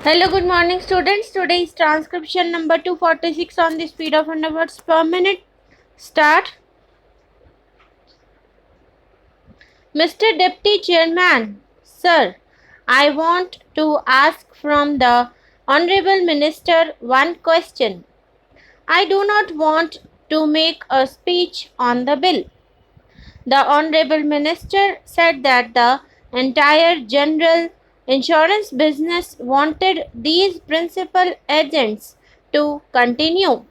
Hello, good morning students. Today is transcription number 246 on the speed of 100 words per minute. Start. Mr. Deputy Chairman, sir, I want to ask from the Honorable Minister one question. I do not want to make a speech on the bill. The Honorable Minister said that the entire general insurance business wanted these principal agents to continue.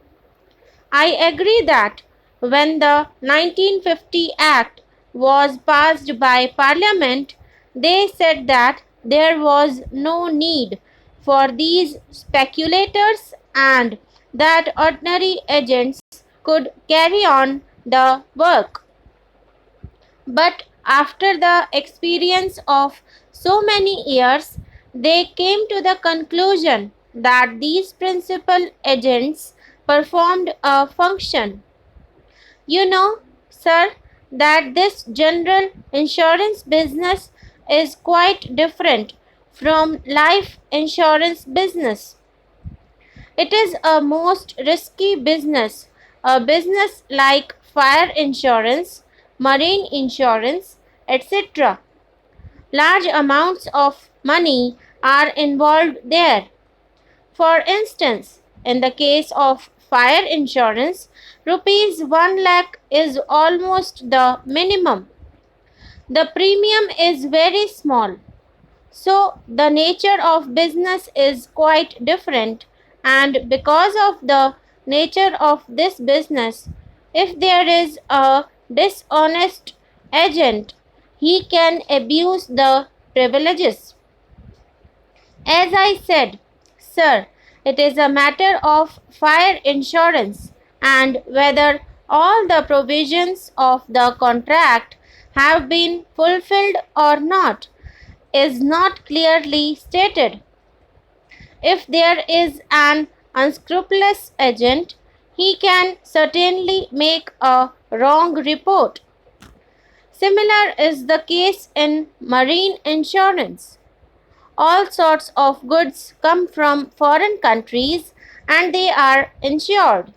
I agree that when the 1950 Act was passed by Parliament, they said that there was no need for these speculators and that ordinary agents could carry on the work. But after the experience of so many years, they came to the conclusion that these principal agents performed a function. You know, sir, that this general insurance business is quite different from life insurance business. It is a most risky business, a business like fire insurance, marine insurance, etc. Large amounts of money are involved there. For instance, in the case of fire insurance, rupees 1 lakh is almost the minimum. The premium is very small. So the nature of business is quite different, and because of the nature of this business, if there is a dishonest agent, he can abuse the privileges. As I said, sir, it is a matter of fire insurance and whether all the provisions of the contract have been fulfilled or not is not clearly stated. If there is an unscrupulous agent, he can certainly make a wrong report. Similar is the case in marine insurance. All sorts of goods come from foreign countries and they are insured.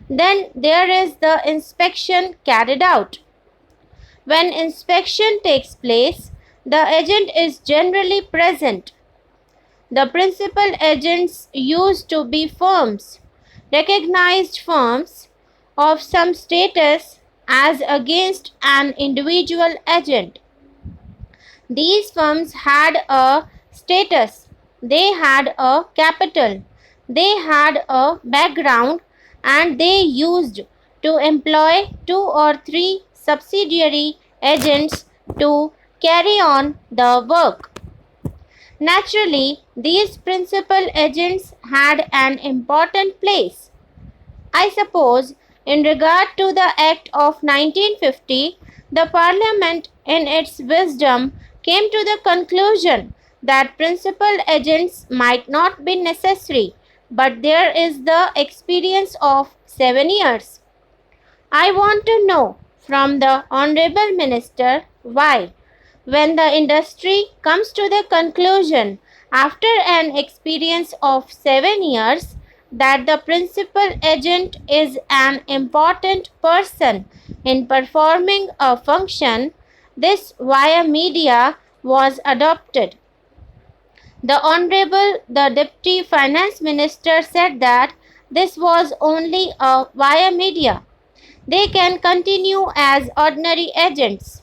Then there is the inspection carried out. When inspection takes place, the agent is generally present. The principal agents used to be firms, recognized firms of some status as against an individual agent. These firms had a status, they had a capital, they had a background, and they used to employ 2 or 3 subsidiary agents to carry on the work. Naturally, these principal agents had an important place. I suppose, in regard to the Act of 1950, the Parliament, in its wisdom, came to the conclusion that principal agents might not be necessary, but there is the experience of 7 years. I want to know from the Honorable Minister why, when the industry comes to the conclusion after an experience of 7 years that the principal agent is an important person in performing a function, this via media was adopted. The Deputy Finance Minister said that this was only a via media. They can continue as ordinary agents.